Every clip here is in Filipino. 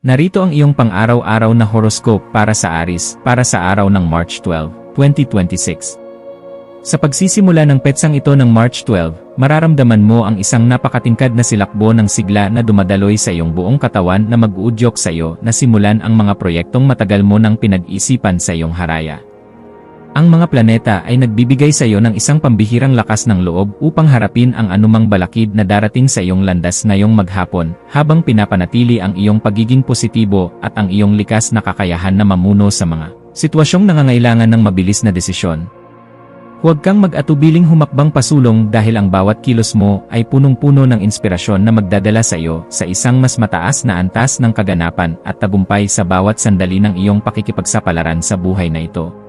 Narito ang iyong pang-araw-araw na horoscope para sa Aries, para sa araw ng March 12, 2026. Sa pagsisimula ng petsang ito ng March 12, mararamdaman mo ang isang napakatingkad na silakbo ng sigla na dumadaloy sa iyong buong katawan na mag-uudyok sa iyo na simulan ang mga proyektong matagal mo nang pinag-isipan sa iyong haraya. Ang mga planeta ay nagbibigay sa iyo ng isang pambihirang lakas ng loob upang harapin ang anumang balakid na darating sa iyong landas ngayong maghapon, habang pinapanatili ang iyong pagiging positibo at ang iyong likas na kakayahan na mamuno sa mga sitwasyong nangangailangan ng mabilis na desisyon. Huwag kang mag-atubiling humakbang pasulong dahil ang bawat kilos mo ay punong-puno ng inspirasyon na magdadala sa iyo sa isang mas mataas na antas ng kaganapan at tagumpay sa bawat sandali ng iyong pakikipagsapalaran sa buhay na ito.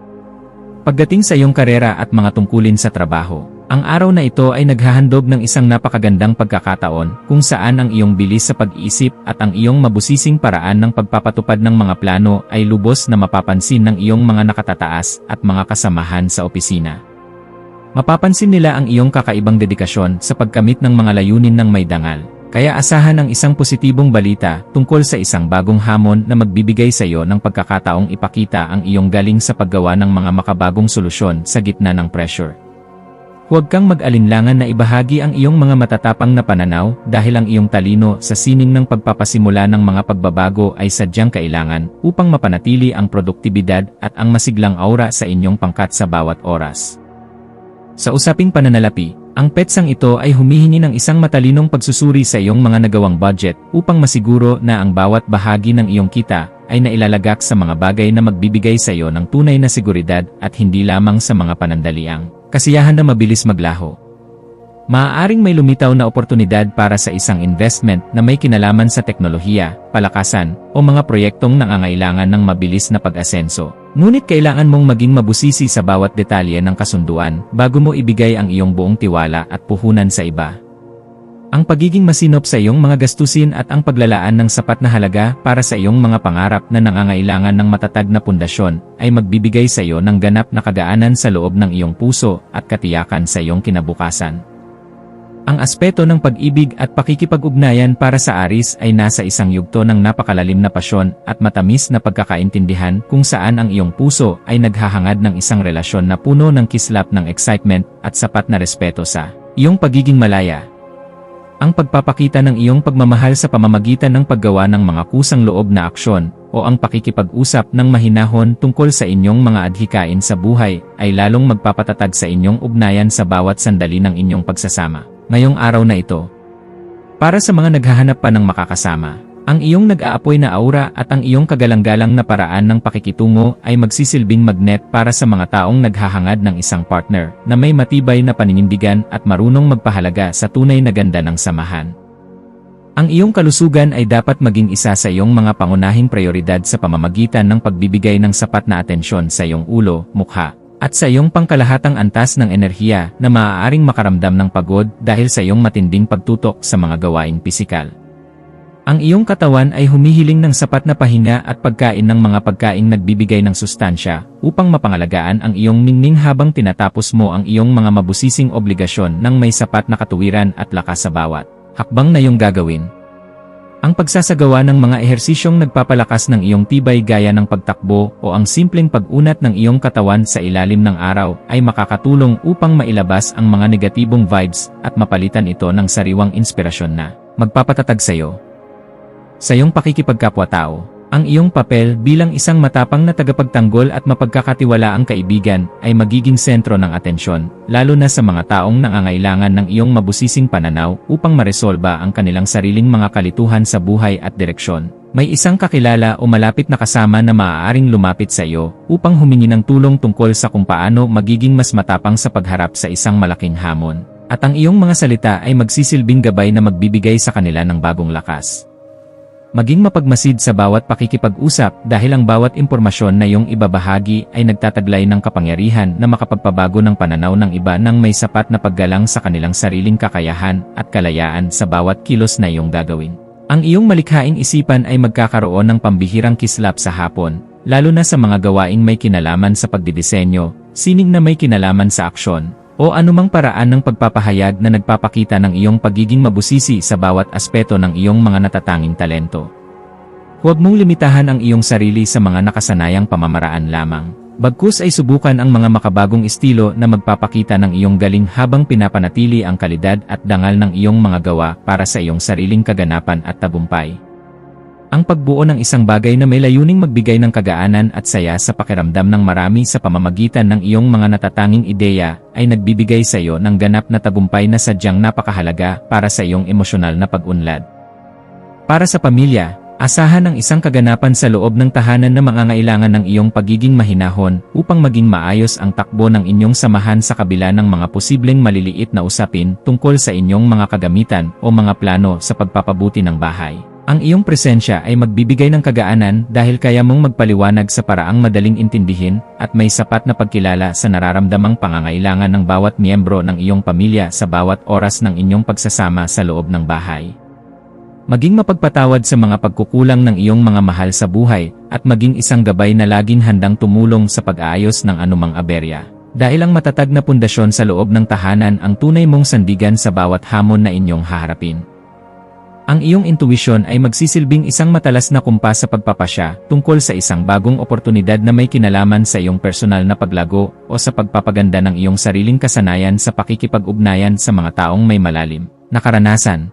Pagdating sa iyong karera at mga tungkulin sa trabaho, ang araw na ito ay naghahandog ng isang napakagandang pagkakataon kung saan ang iyong bilis sa pag-iisip at ang iyong mabusising paraan ng pagpapatupad ng mga plano ay lubos na mapapansin ng iyong mga nakatataas at mga kasamahan sa opisina. Mapapansin nila ang iyong kakaibang dedikasyon sa pagkamit ng mga layunin ng may dangal. Kaya asahan ang isang positibong balita tungkol sa isang bagong hamon na magbibigay sa iyo ng pagkakataong ipakita ang iyong galing sa paggawa ng mga makabagong solusyon sa gitna ng pressure. Huwag kang mag-alinlangan na ibahagi ang iyong mga matatapang na pananaw dahil ang iyong talino sa sining ng pagpapasimula ng mga pagbabago ay sadyang kailangan upang mapanatili ang produktibidad at ang masiglang aura sa inyong pangkat sa bawat oras. Sa usaping pananalapi, ang petsang ito ay humihingi ng isang matalinong pagsusuri sa iyong mga nagawang budget upang masiguro na ang bawat bahagi ng iyong kita ay nailalagak sa mga bagay na magbibigay sa iyo ng tunay na seguridad at hindi lamang sa mga panandaliang kasiyahan na mabilis maglaho. Maaaring may lumitaw na oportunidad para sa isang investment na may kinalaman sa teknolohiya, palakasan, o mga proyektong nangangailangan ng mabilis na pag-asenso. Ngunit kailangan mong maging mabusisi sa bawat detalye ng kasunduan bago mo ibigay ang iyong buong tiwala at puhunan sa iba. Ang pagiging masinop sa iyong mga gastusin at ang paglalaan ng sapat na halaga para sa iyong mga pangarap na nangangailangan ng matatag na pundasyon ay magbibigay sa iyo ng ganap na kagaanan sa loob ng iyong puso at katiyakan sa iyong kinabukasan. Ang aspeto ng pag-ibig at pakikipag-ugnayan para sa Aries ay nasa isang yugto ng napakalalim na pasyon at matamis na pagkakaintindihan kung saan ang iyong puso ay naghahangad ng isang relasyon na puno ng kislap ng excitement at sapat na respeto sa iyong pagiging malaya. Ang pagpapakita ng iyong pagmamahal sa pamamagitan ng paggawa ng mga kusang loob na aksyon o ang pakikipag-usap ng mahinahon tungkol sa inyong mga adhikain sa buhay ay lalong magpapatatag sa inyong ugnayan sa bawat sandali ng inyong pagsasama. Ngayong araw na ito, para sa mga naghahanap pa ng makakasama, ang iyong nag-aapoy na aura at ang iyong kagalang-galang na paraan ng pakikitungo ay magsisilbing magnet para sa mga taong naghahangad ng isang partner na may matibay na paninindigan at marunong magpahalaga sa tunay na ganda ng samahan. Ang iyong kalusugan ay dapat maging isa sa iyong mga pangunahing prioridad sa pamamagitan ng pagbibigay ng sapat na atensyon sa iyong ulo, mukha, at sa iyong pangkalahatang antas ng enerhiya na maaaring makaramdam ng pagod dahil sa iyong matinding pagtutok sa mga gawaing pisikal. Ang iyong katawan ay humihiling ng sapat na pahinga at pagkain ng mga pagkaing nagbibigay ng sustansya upang mapangalagaan ang iyong ningning habang tinatapos mo ang iyong mga mabusising obligasyon ng may sapat na katuwiran at lakas sa bawat hakbang na iyong gagawin. Ang pagsasagawa ng mga ehersisyong nagpapalakas ng iyong tibay gaya ng pagtakbo o ang simpleng pag-unat ng iyong katawan sa ilalim ng araw ay makakatulong upang mailabas ang mga negatibong vibes at mapalitan ito ng sariwang inspirasyon na magpapatatag sa iyo. Sa iyong pakikipagkapwa-tao, ang iyong papel bilang isang matapang na tagapagtanggol at mapagkakatiwalaang kaibigan ay magiging sentro ng atensyon, lalo na sa mga taong nangangailangan ng iyong mabusising pananaw upang maresolba ang kanilang sariling mga kalituhan sa buhay at direksyon. May isang kakilala o malapit na kasama na maaaring lumapit sa iyo upang humingi ng tulong tungkol sa kung paano magiging mas matapang sa pagharap sa isang malaking hamon. At ang iyong mga salita ay magsisilbing gabay na magbibigay sa kanila ng bagong lakas. Maging mapagmasid sa bawat pakikipag-usap dahil ang bawat impormasyon na iyong ibabahagi ay nagtataglay ng kapangyarihan na makapagpabago ng pananaw ng iba nang may sapat na paggalang sa kanilang sariling kakayahan at kalayaan sa bawat kilos na iyong gagawin. Ang iyong malikhaing isipan ay magkakaroon ng pambihirang kislap sa hapon, lalo na sa mga gawaing may kinalaman sa pagdidisenyo, sining na may kinalaman sa aksyon, o anumang paraan ng pagpapahayag na nagpapakita ng iyong pagiging mabusisi sa bawat aspeto ng iyong mga natatanging talento. Huwag mong limitahan ang iyong sarili sa mga nakasanayang pamamaraan lamang. Bagkus ay subukan ang mga makabagong estilo na magpapakita ng iyong galing habang pinapanatili ang kalidad at dangal ng iyong mga gawa para sa iyong sariling kaganapan at tagumpay. Ang pagbuo ng isang bagay na may layuning magbigay ng kagaanan at saya sa pakiramdam ng marami sa pamamagitan ng iyong mga natatanging ideya ay nagbibigay sa iyo ng ganap na tagumpay na sadyang napakahalaga para sa iyong emosyonal na pag-unlad. Para sa pamilya, asahan ang isang kaganapan sa loob ng tahanan na mangangailangan ng iyong pagiging mahinahon upang maging maayos ang takbo ng inyong samahan sa kabila ng mga posibleng maliliit na usapin tungkol sa inyong mga kagamitan o mga plano sa pagpapabuti ng bahay. Ang iyong presensya ay magbibigay ng kagaanan dahil kaya mong magpaliwanag sa paraang madaling intindihin at may sapat na pagkilala sa nararamdamang pangangailangan ng bawat miyembro ng iyong pamilya sa bawat oras ng inyong pagsasama sa loob ng bahay. Maging mapagpatawad sa mga pagkukulang ng iyong mga mahal sa buhay at maging isang gabay na laging handang tumulong sa pag-aayos ng anumang aberya. Dahil ang matatag na pundasyon sa loob ng tahanan ang tunay mong sandigan sa bawat hamon na inyong haharapin. Ang iyong intuwisyon ay magsisilbing isang matalas na kumpas sa pagpapasya tungkol sa isang bagong oportunidad na may kinalaman sa iyong personal na paglago o sa pagpapaganda ng iyong sariling kasanayan sa pakikipag-ugnayan sa mga taong may malalim na karanasan.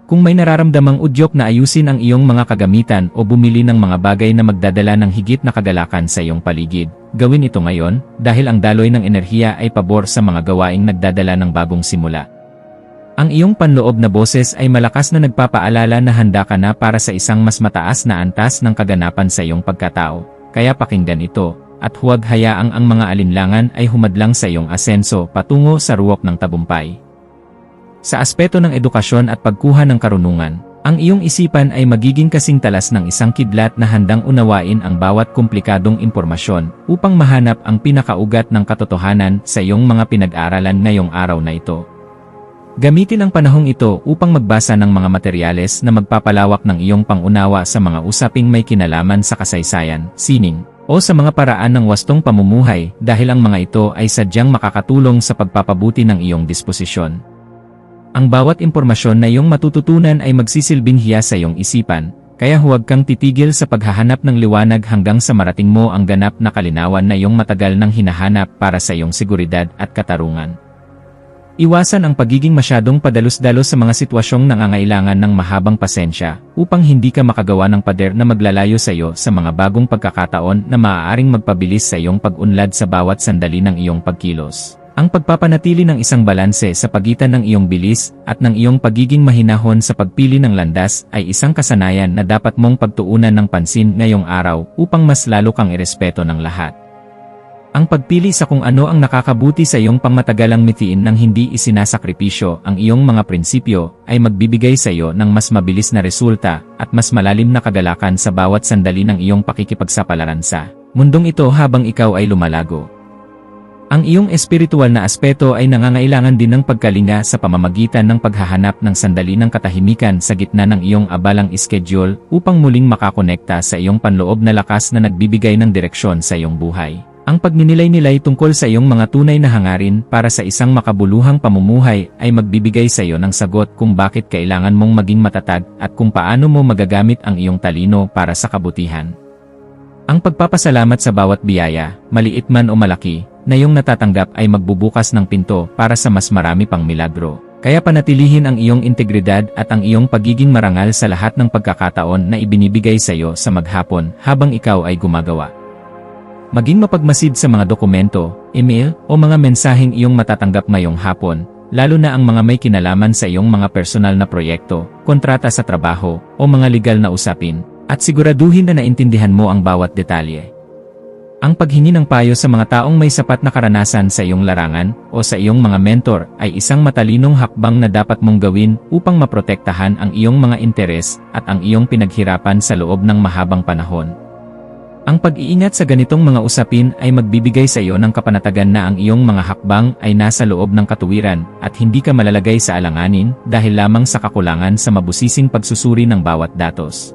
Kung may nararamdamang udyok na ayusin ang iyong mga kagamitan o bumili ng mga bagay na magdadala ng higit na kagalakan sa iyong paligid, gawin ito ngayon dahil ang daloy ng enerhiya ay pabor sa mga gawaing nagdadala ng bagong simula. Ang iyong panloob na boses ay malakas na nagpapaalala na handa ka na para sa isang mas mataas na antas ng kaganapan sa iyong pagkatao, kaya pakinggan ito, at huwag hayaang ang mga alinlangan ay humadlang sa iyong asenso patungo sa ruwok ng tagumpay. Sa aspeto ng edukasyon at pagkuha ng karunungan, ang iyong isipan ay magiging kasing talas ng isang kidlat na handang unawain ang bawat komplikadong impormasyon upang mahanap ang pinakaugat ng katotohanan sa iyong mga pinag-aralan ngayong araw na ito. Gamitin ang panahong ito upang magbasa ng mga materyales na magpapalawak ng iyong pangunawa sa mga usaping may kinalaman sa kasaysayan, sining, o sa mga paraan ng wastong pamumuhay dahil ang mga ito ay sadyang makakatulong sa pagpapabuti ng iyong disposisyon. Ang bawat impormasyon na iyong matututunan ay magsisilbing hiya sa iyong isipan, kaya huwag kang titigil sa paghahanap ng liwanag hanggang sa marating mo ang ganap na kalinawan na iyong matagal nang hinahanap para sa iyong seguridad at katarungan. Iwasan ang pagiging masyadong padalos-dalos sa mga sitwasyong nangangailangan ng mahabang pasensya upang hindi ka makagawa ng pader na maglalayo sa iyo sa mga bagong pagkakataon na maaaring magpabilis sa iyong pag-unlad sa bawat sandali ng iyong pagkilos. Ang pagpapanatili ng isang balanse sa pagitan ng iyong bilis at ng iyong pagiging mahinahon sa pagpili ng landas ay isang kasanayan na dapat mong pagtuunan ng pansin ngayong araw upang mas lalo kang irespeto ng lahat. Ang pagpili sa kung ano ang nakakabuti sa iyong pangmatagalang mithiin nang hindi isinasakripisyo ang iyong mga prinsipyo ay magbibigay sa iyo ng mas mabilis na resulta at mas malalim na kagalakan sa bawat sandali ng iyong pakikipagsapalaran sa mundong ito habang ikaw ay lumalago. Ang iyong espiritual na aspeto ay nangangailangan din ng pagkalinga sa pamamagitan ng paghahanap ng sandali ng katahimikan sa gitna ng iyong abalang schedule upang muling makakonekta sa iyong panloob na lakas na nagbibigay ng direksyon sa iyong buhay. Ang pagninilay-nilay tungkol sa iyong mga tunay na hangarin para sa isang makabuluhang pamumuhay ay magbibigay sa iyo ng sagot kung bakit kailangan mong maging matatag at kung paano mo magagamit ang iyong talino para sa kabutihan. Ang pagpapasalamat sa bawat biyaya, maliit man o malaki, na iyong natatanggap ay magbubukas ng pinto para sa mas marami pang milagro. Kaya panatilihin ang iyong integridad at ang iyong pagiging marangal sa lahat ng pagkakataon na ibinibigay sa iyo sa maghapon habang ikaw ay gumagawa. Maging mapagmasid sa mga dokumento, email, o mga mensaheng iyong matatanggap ngayong hapon, lalo na ang mga may kinalaman sa iyong mga personal na proyekto, kontrata sa trabaho, o mga legal na usapin, at siguraduhin na naintindihan mo ang bawat detalye. Ang paghingi ng payo sa mga taong may sapat na karanasan sa iyong larangan o sa iyong mga mentor ay isang matalinong hakbang na dapat mong gawin upang maprotektahan ang iyong mga interes at ang iyong pinaghirapan sa loob ng mahabang panahon. Ang pag-iingat sa ganitong mga usapin ay magbibigay sa iyo ng kapanatagan na ang iyong mga hakbang ay nasa loob ng katuwiran at hindi ka malalagay sa alanganin dahil lamang sa kakulangan sa mabusising pagsusuri ng bawat datos.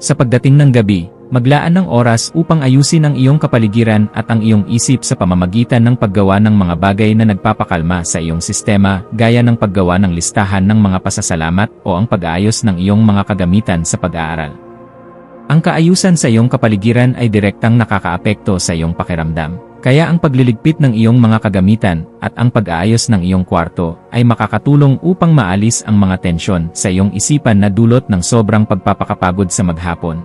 Sa pagdating ng gabi, maglaan ng oras upang ayusin ang iyong kapaligiran at ang iyong isip sa pamamagitan ng paggawa ng mga bagay na nagpapakalma sa iyong sistema gaya ng paggawa ng listahan ng mga pasasalamat o ang pag-aayos ng iyong mga kagamitan sa pag-aaral. Ang kaayusan sa iyong kapaligiran ay direktang nakakaapekto sa iyong pakiramdam. Kaya ang pagliligpit ng iyong mga kagamitan at ang pag-aayos ng iyong kwarto ay makakatulong upang maalis ang mga tensyon sa iyong isipan na dulot ng sobrang pagpapakapagod sa maghapon.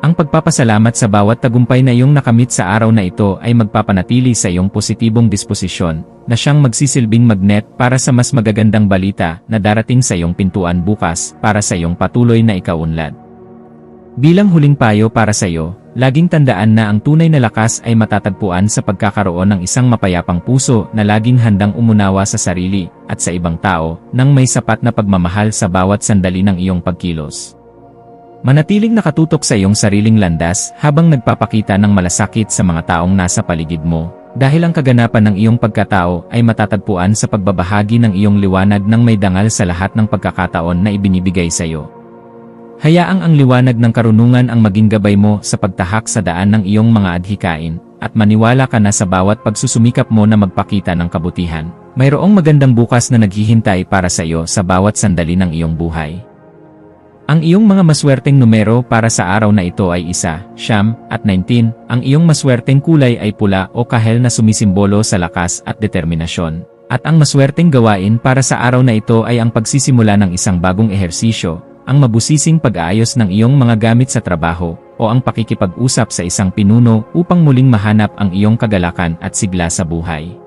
Ang pagpapasalamat sa bawat tagumpay na iyong nakamit sa araw na ito ay magpapanatili sa iyong positibong disposisyon na siyang magsisilbing magnet para sa mas magagandang balita na darating sa iyong pintuan bukas para sa iyong patuloy na ikaunlad. Bilang huling payo para sa iyo, laging tandaan na ang tunay na lakas ay matatagpuan sa pagkakaroon ng isang mapayapang puso na laging handang umunawa sa sarili at sa ibang tao nang may sapat na pagmamahal sa bawat sandali ng iyong pagkilos. Manatiling nakatutok sa iyong sariling landas habang nagpapakita ng malasakit sa mga taong nasa paligid mo, dahil ang kaganapan ng iyong pagkatao ay matatagpuan sa pagbabahagi ng iyong liwanag ng may dangal sa lahat ng pagkakataon na ibinibigay sa iyo. Hayaang ang liwanag ng karunungan ang maging gabay mo sa pagtahak sa daan ng iyong mga adhikain, at maniwala ka na sa bawat pagsusumikap mo na magpakita ng kabutihan, mayroong magandang bukas na naghihintay para sa iyo sa bawat sandali ng iyong buhay. Ang iyong mga maswerteng numero para sa araw na ito ay 1, 9, at 19. Ang iyong maswerteng kulay ay pula o kahel na sumisimbolo sa lakas at determinasyon. At ang maswerteng gawain para sa araw na ito ay ang pagsisimula ng isang bagong ehersisyo, ang mabusising pag-aayos ng iyong mga gamit sa trabaho, o ang pakikipag-usap sa isang pinuno upang muling mahanap ang iyong kagalakan at sigla sa buhay.